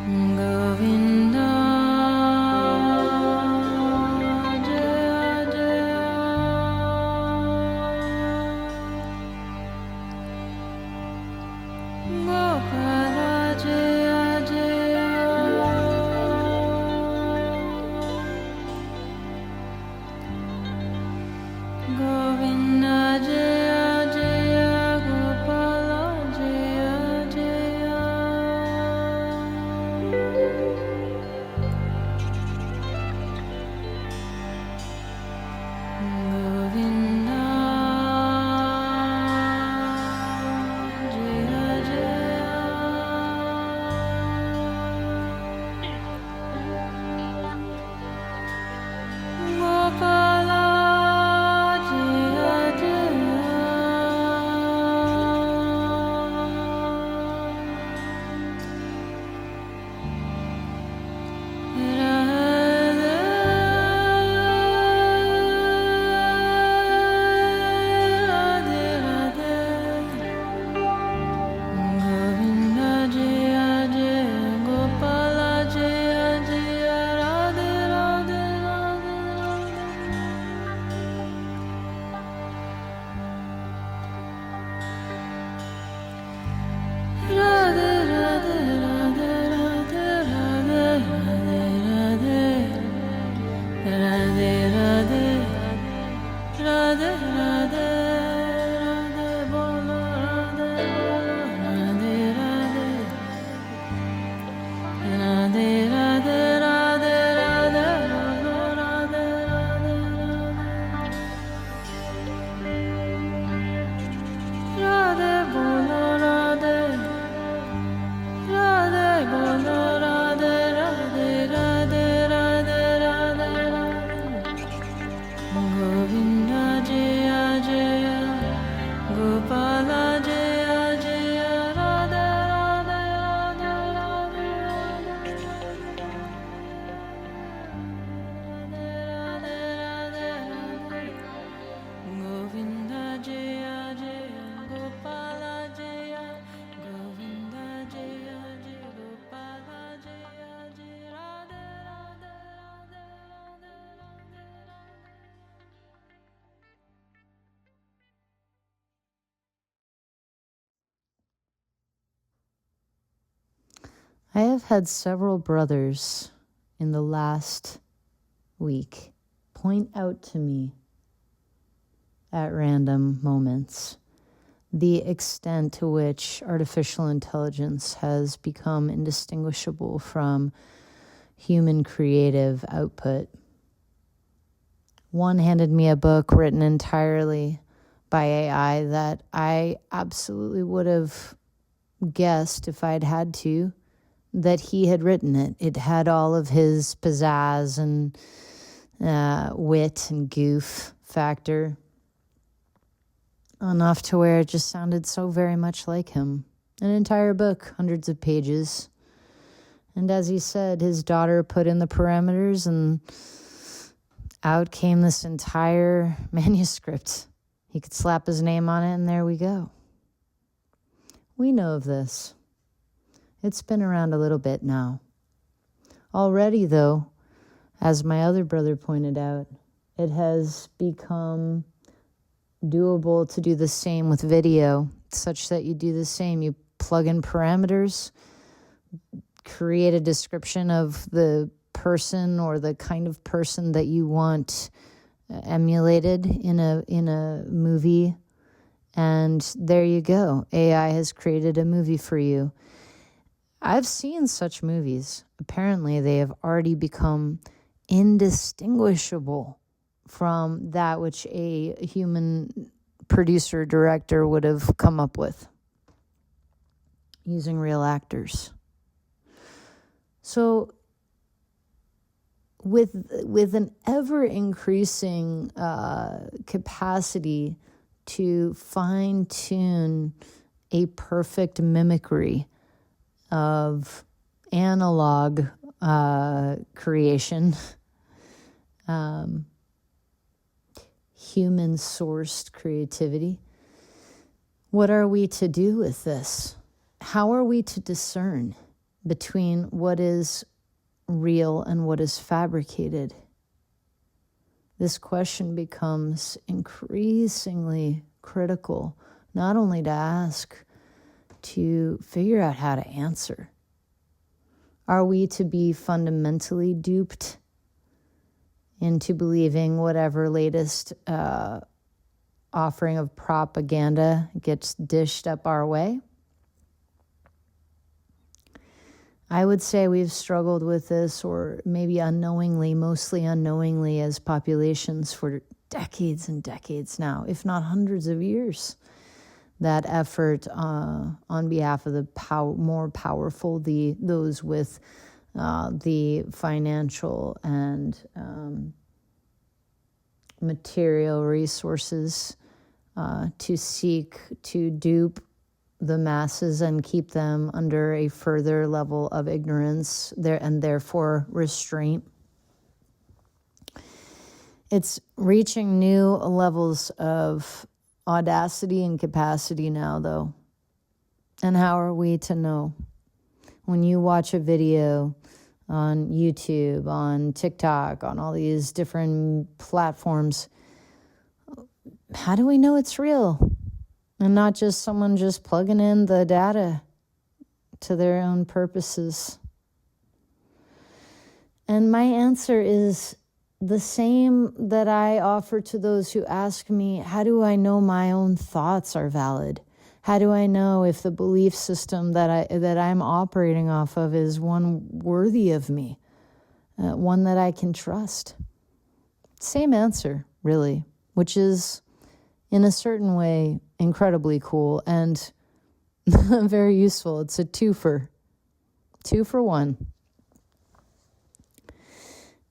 Govinda, Jaya Jaya, Gopala Jaya Jaya, Govinda Jaya Jaya, Gopala Jaya Jaya. Govinda, Jaya Jaya, Gopala, Jaya Radhe Radhe, Govinda Jaya Jaya, Gopala Jaya Jaya, Radhe Radhe Radhe Radhe Radhe Radhe Radhe Radhe Radhe Radhe Radhe Bolo Radhe Bolo Radhe Radhe Radhe Radhe Radhe Radhe Bolo Radhe Radhe Radhe Bolo Radhe Radhe Bolo Radhe Radhe Radhe Radhe Radhe Govinda Jaya Jaya, Gopala Jaya Jaya, Radhe Radhe Radhe Radhe Radhe Radhe Radhe Govinda Jaya Jaya, Gopala Jaya, Govinda Jaya Jaya, Gopala Jaya Jaya, Radhe Radhe Radhe Radhe I have had several brothers in the last week point out to me at random moments the extent to which artificial intelligence has become indistinguishable from human creative output. One handed me a book written entirely by AI that I absolutely would have guessed, if I'd had to, that he had written it. It had all of his pizzazz and wit and goof factor, enough to where it just sounded so very much like him. An entire book, hundreds of pages. And as he said, his daughter put in the parameters and out came this entire manuscript. He could slap his name on it and there we go. We know of this. It's been around a little bit now. Already, though, as my other brother pointed out, it has become doable to do the same with video, such that you do the same. You plug in parameters, create a description of the person or the kind of person that you want emulated in a movie, and there you go. AI has created a movie for you. I've seen such movies. Apparently, they have already become indistinguishable from that which a human producer, director would have come up with using real actors. So with an ever-increasing capacity to fine-tune a perfect mimicry of analog creation, human-sourced creativity. What are we to do with this? How are we to discern between what is real and what is fabricated. This question becomes increasingly critical, not only to ask, to figure out how to answer. Are we to be fundamentally duped into believing whatever latest offering of propaganda gets dished up our way? I would say we've struggled with this, or maybe unknowingly, mostly unknowingly, as populations for decades and decades now, if not hundreds of years. That effort on behalf of the more powerful, those with the financial and material resources to seek to dupe the masses and keep them under a further level of ignorance there, and therefore restraint. It's reaching new levels of audacity and capacity now, though. And how are we to know? When you watch a video on YouTube, on TikTok, on all these different platforms, how do we know it's real? And not just someone just plugging in the data to their own purposes. And my answer is the same that I offer to those who ask me, how do I know my own thoughts are valid? How do I know if the belief system that I'm operating off of is one worthy of me, one that I can trust? Same answer, really, which is, in a certain way, incredibly cool and very useful. It's a twofer. 2 for 1.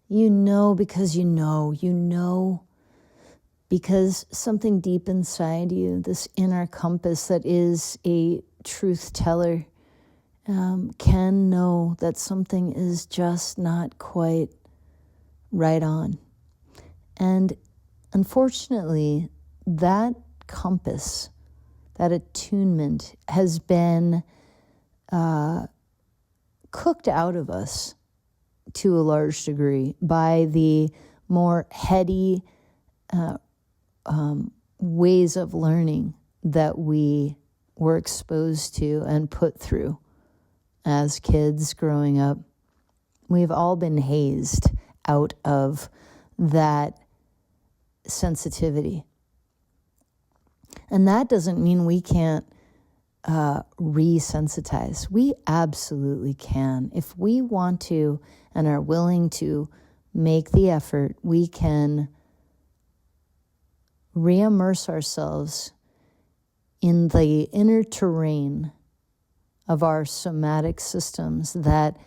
You know because you know because something deep inside you, this inner compass that is a truth teller, can know that something is just not quite right on. And unfortunately, that compass, that attunement has been cooked out of us to a large degree by the more heady ways of learning that we were exposed to and put through as kids growing up. We've all been hazed out of that sensitivity. And that doesn't mean we can't resensitize. We absolutely can. If we want to and are willing to make the effort, we can re-immerse ourselves in the inner terrain of our somatic systems that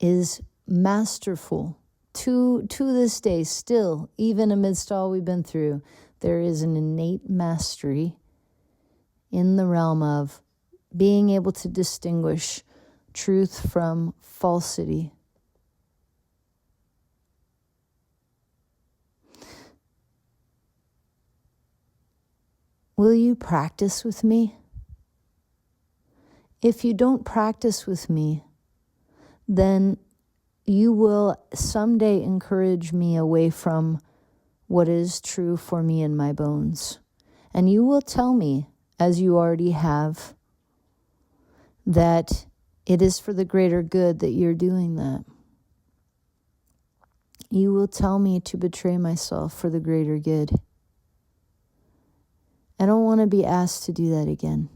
is masterful. To this day, still, even amidst all we've been through, there is an innate mastery in the realm of being able to distinguish truth from falsity. Will you practice with me? If you don't practice with me, then you will someday encourage me away from what is true for me in my bones. And you will tell me, as you already have, that it is for the greater good that you're doing that. You will tell me to betray myself for the greater good. I don't want to be asked to do that again.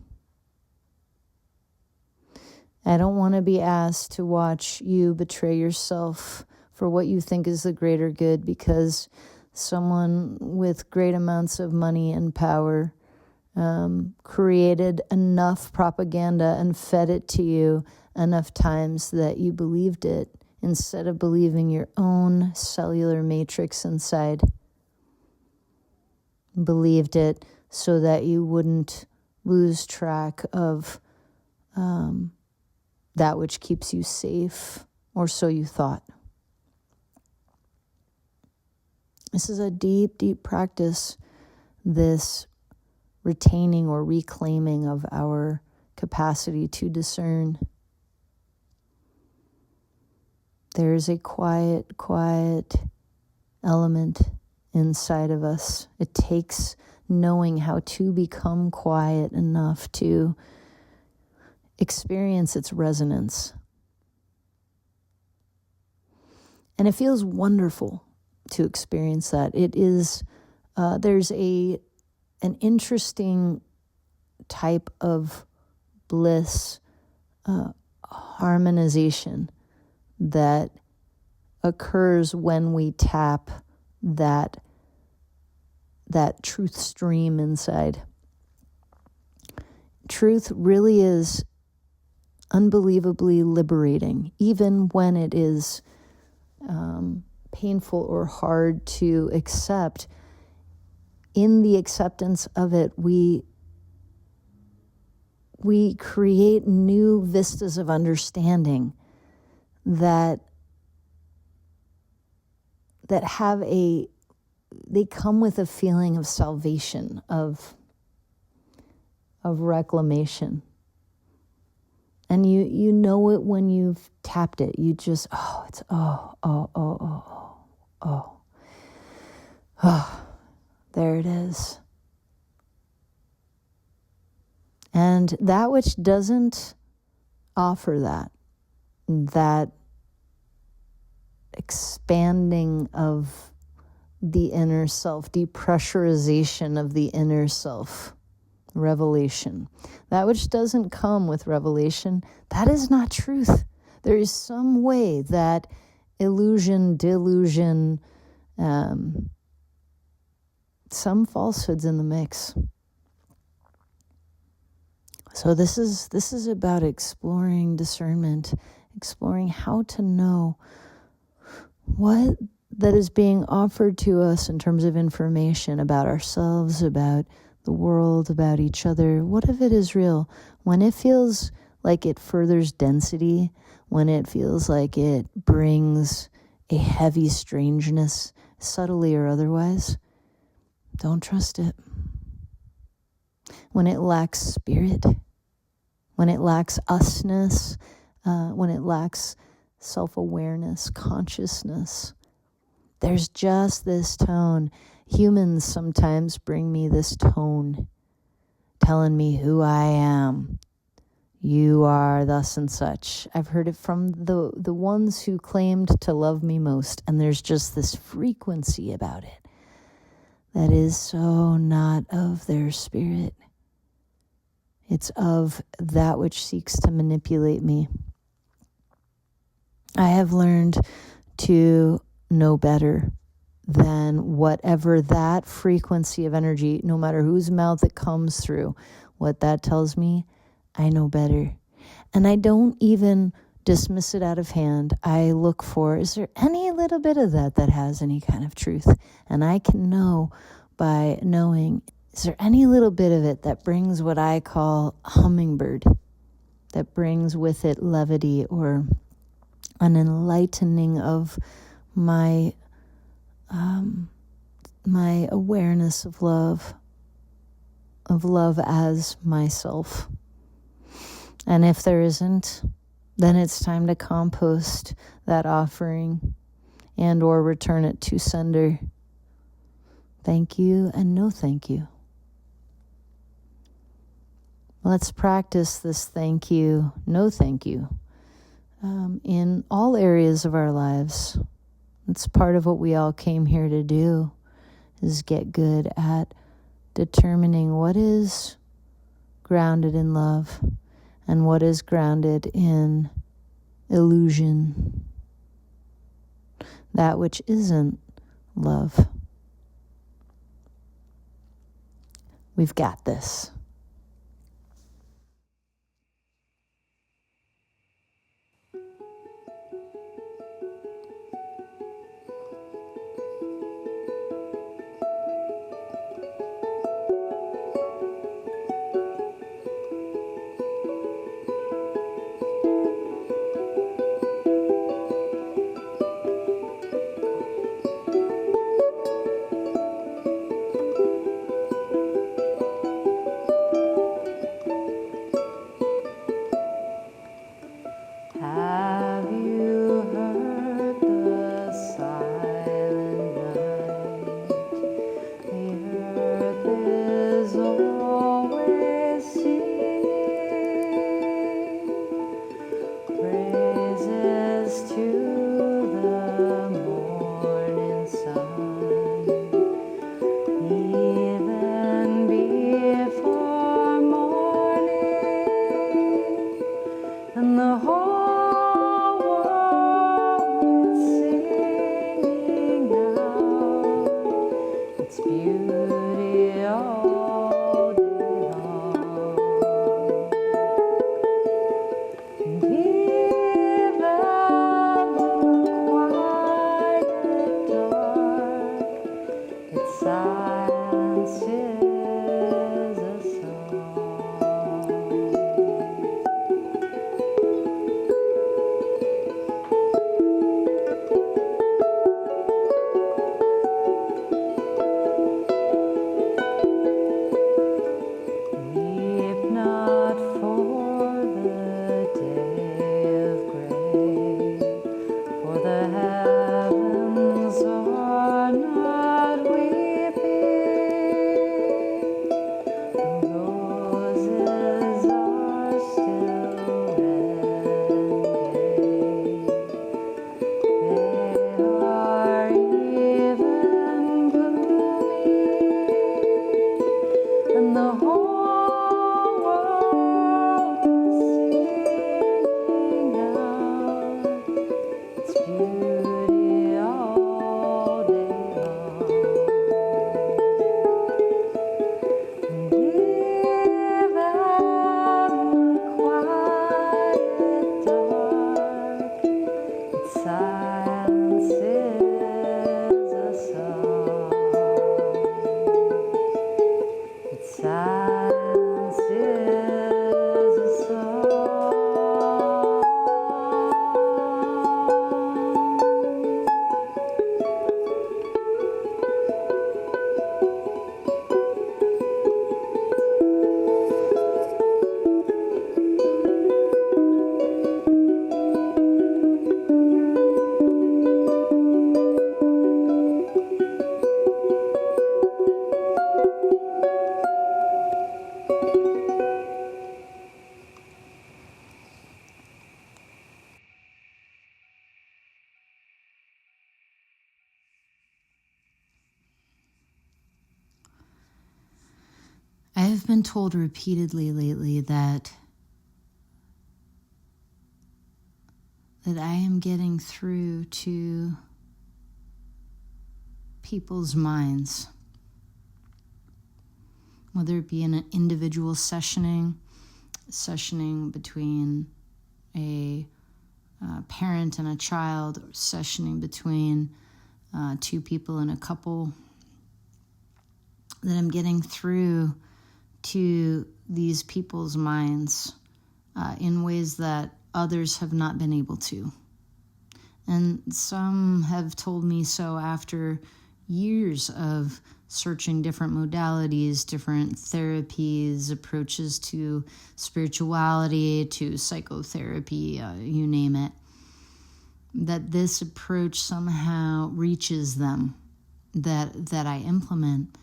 I don't want to be asked to watch you betray yourself for what you think is the greater good because someone with great amounts of money and power created enough propaganda and fed it to you enough times that you believed it instead of believing your own cellular matrix inside. Believed it so that you wouldn't lose track of that which keeps you safe, or so you thought. This is a deep, deep practice, this retaining or reclaiming of our capacity to discern. There's a quiet, quiet element inside of us. It takes knowing how to become quiet enough to experience its resonance. And it feels wonderful to experience that. It is, there's an interesting type of bliss, harmonization that occurs when we tap that truth stream inside. Truth really is unbelievably liberating, even when it is painful or hard to accept. In the acceptance of it, we create new vistas of understanding that they come with a feeling of salvation, of reclamation. And you know it when you've tapped it. You just, there it is. And that which doesn't offer that expanding of the inner self, depressurization of the inner self, revelation. That which doesn't come with revelation, that is not truth. There is some way that illusion, delusion, some falsehoods in the mix. So this is about exploring discernment, exploring how to know what that is being offered to us in terms of information about ourselves, about the world, about each other. What if it is real? When it feels like it furthers density, when it feels like it brings a heavy strangeness, subtly or otherwise, don't trust it. When it lacks spirit, when it lacks usness, when it lacks self-awareness, consciousness, there's just this tone. Humans sometimes bring me this tone, telling me who I am. You are thus and such. I've heard it from the ones who claimed to love me most, and there's just this frequency about it that is so not of their spirit. It's of that which seeks to manipulate me. I have learned to know better than whatever that frequency of energy, no matter whose mouth it comes through, what that tells me, I know better. And I don't even dismiss it out of hand. I look for, is there any little bit of that has any kind of truth? And I can know by knowing, is there any little bit of it that brings what I call hummingbird, that brings with it levity or an enlightening of my awareness of love as myself. And if there isn't, then it's time to compost that offering and or return it to sender. Thank you and no thank you. Let's practice this thank you, no thank you, in all areas of our lives. It's part of what we all came here to do, is get good at determining what is grounded in love and what is grounded in illusion, that which isn't love. We've got this. Have you heard the whole world is singing now its beauty all day long. And even the quiet dark, its silence is a song. Weep not for the day of gray, for the heavens are not weeping. The roses are still red and gay. They are even blooming, and the whole world is singing out its beauty all day long. And even the quiet dark, its silence is a song. Its silence is a song. I have been told repeatedly lately that I am getting through to people's minds, whether it be in an individual sessioning between a parent and a child, or sessioning between two people in a couple, that I'm getting through to these people's minds in ways that others have not been able to. And some have told me so after years of searching different modalities, different therapies, approaches to spirituality, to psychotherapy, you name it, that this approach somehow reaches them, that I implement.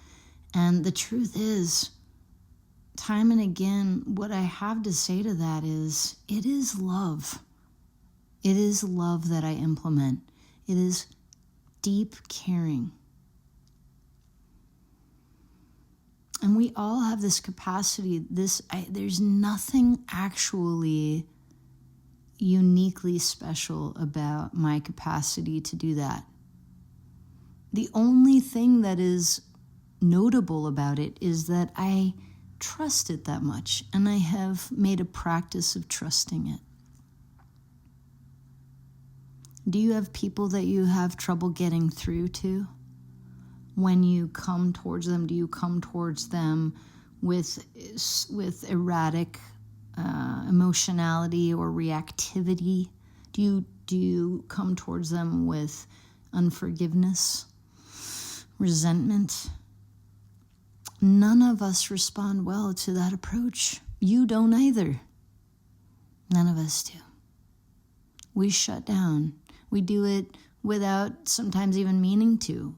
And the truth is, time and again, what I have to say to that is, it is love. It is love that I implement. It is deep caring. And we all have this capacity. There's nothing actually uniquely special about my capacity to do that. The only thing that is notable about it is that I trust it that much, and I have made a practice of trusting it. Do you have people that you have trouble getting through to? When you come towards them, do you come towards them with erratic emotionality or reactivity? Do you come towards them with unforgiveness, resentment? None of us respond well to that approach. You don't either. None of us do. We shut down. We do it without sometimes even meaning to,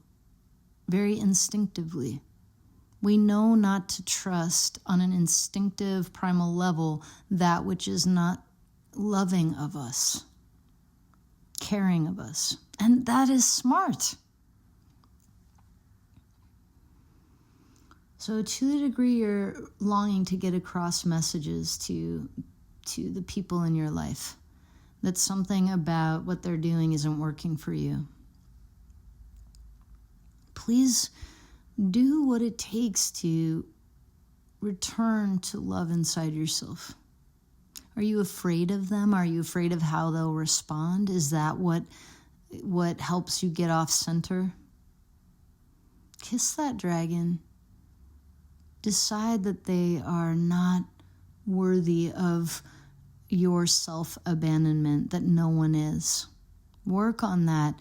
very instinctively. We know not to trust on an instinctive, primal level that which is not loving of us, caring of us. And that is smart. So to the degree you're longing to get across messages to the people in your life, that something about what they're doing isn't working for you, please do what it takes to return to love inside yourself. Are you afraid of them? Are you afraid of how they'll respond? Is that what helps you get off center? Kiss that dragon. Decide that they are not worthy of your self-abandonment, that no one is. Work on that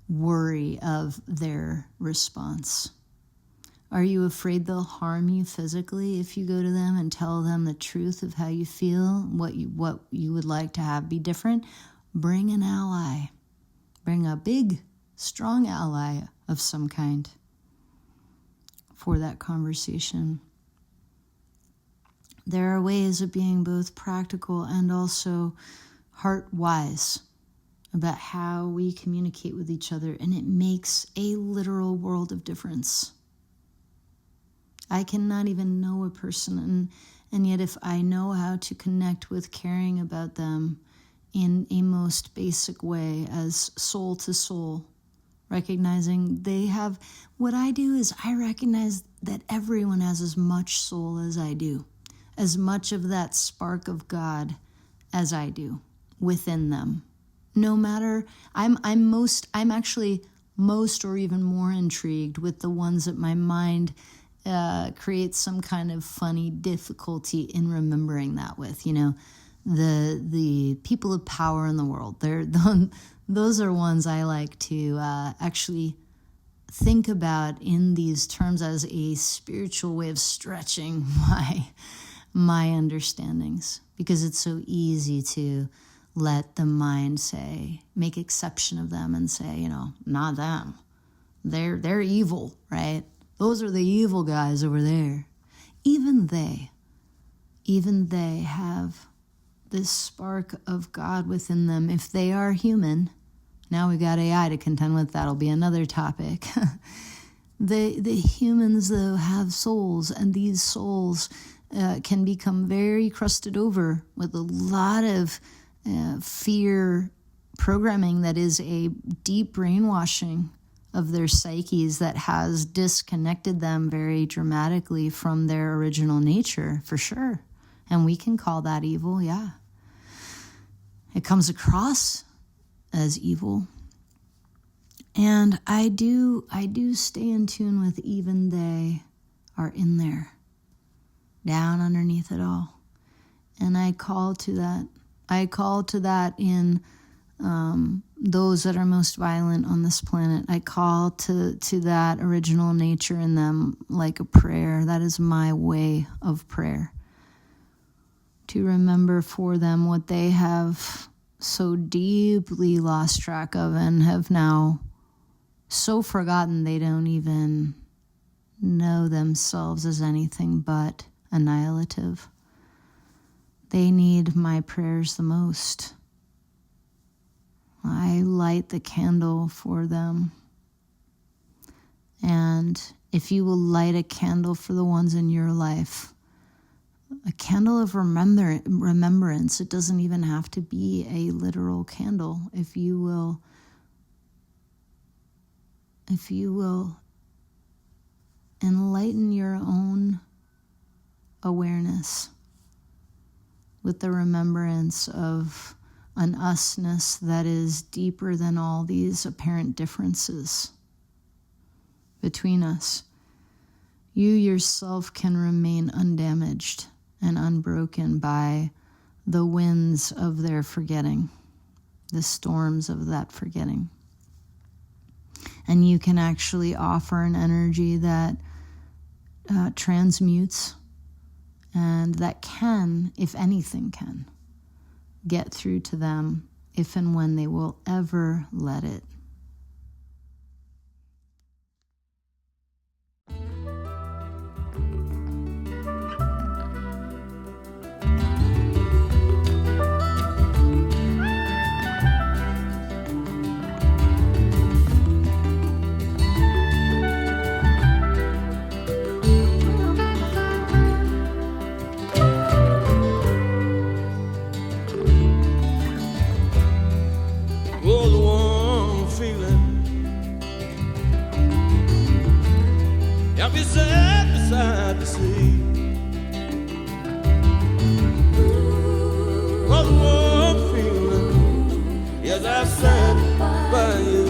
worry of their response. Are you afraid they'll harm you physically if you go to them and tell them the truth of how you feel, what you would like to have be different? Bring an ally. Bring a big, strong ally of some kind for that conversation. There are ways of being both practical and also heart-wise about how we communicate with each other, and it makes a literal world of difference. I cannot even know a person, and yet if I know how to connect with caring about them in a most basic way as soul to soul, recognizing they have, what I do is I recognize that everyone has as much soul as I do, as much of that spark of God as I do within them. No matter, I'm actually most or even more intrigued with the ones that my mind creates some kind of funny difficulty in remembering that with, the people of power in the world. Those are ones I like to actually think about in these terms as a spiritual way of stretching my understandings, because it's so easy to let the mind make exception of them and say, not them. They're evil, right? Those are the evil guys over there. Even they have this spark of God within them. If they are human, now we got AI to contend with. That'll be another topic. The humans, though, have souls, and these souls can become very crusted over with a lot of fear programming that is a deep brainwashing of their psyches that has disconnected them very dramatically from their original nature, for sure. And we can call that evil, yeah. It comes across as evil. And I do stay in tune with even they are in there, down underneath it all. And I call to that. I call to that in those that are most violent on this planet. I call to that original nature in them like a prayer. That is my way of prayer. To remember for them what they have so deeply lost track of and have now so forgotten they don't even know themselves as anything but annihilative. They need my prayers the most. I light the candle for them. And if you will light a candle for the ones in your life, a candle of remembrance, it doesn't even have to be a literal candle. If you will enlighten your own awareness with the remembrance of an usness that is deeper than all these apparent differences between us, you yourself can remain undamaged and unbroken by the winds of their forgetting, the storms of that forgetting. And you can actually offer an energy that transmutes and that can, if anything can, get through to them if and when they will ever let it. I'll be sad beside the sea. For the warm feeling, yes, I stand by you.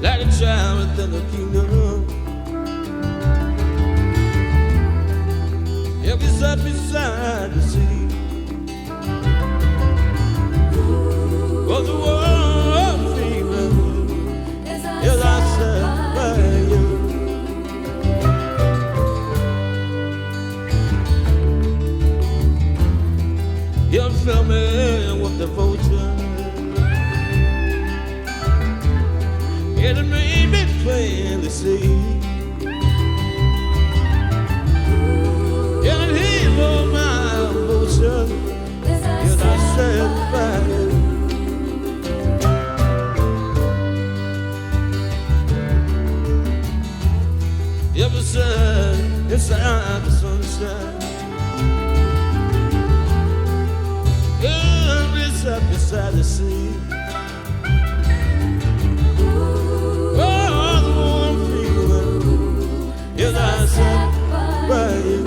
Like a child within the kingdom, I'll be sad beside the sea. For the warm feeling, yes, I stand by you. You fill me with devotion, and it made me plainly see, and it healed my emotion, yes, I stand by you. Every sun inside the sunshine, every sun beside the sea. Oh, the warm feeling, yes, I sat by you.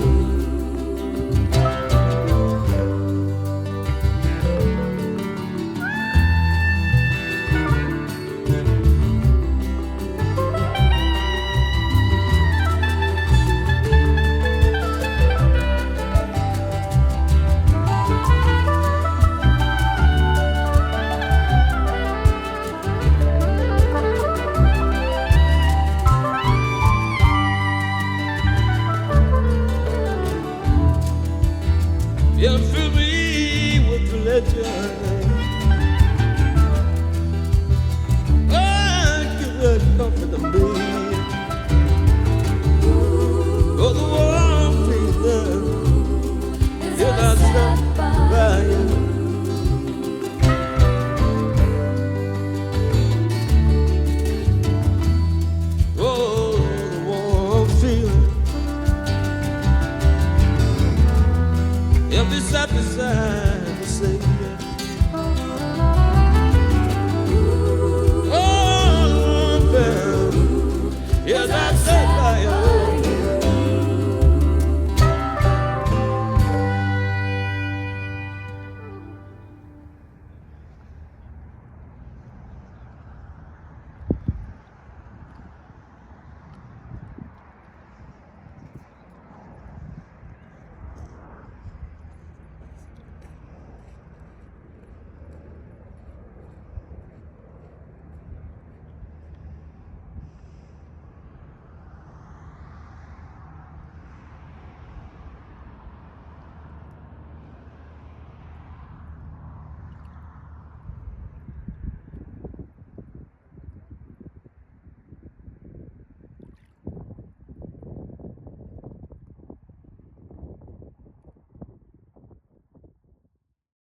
You fill me with religion. Oh, good comfort to me. Oh, the warm feeling, yes, I stand by you. Oh, the warm feeling, yeah, beside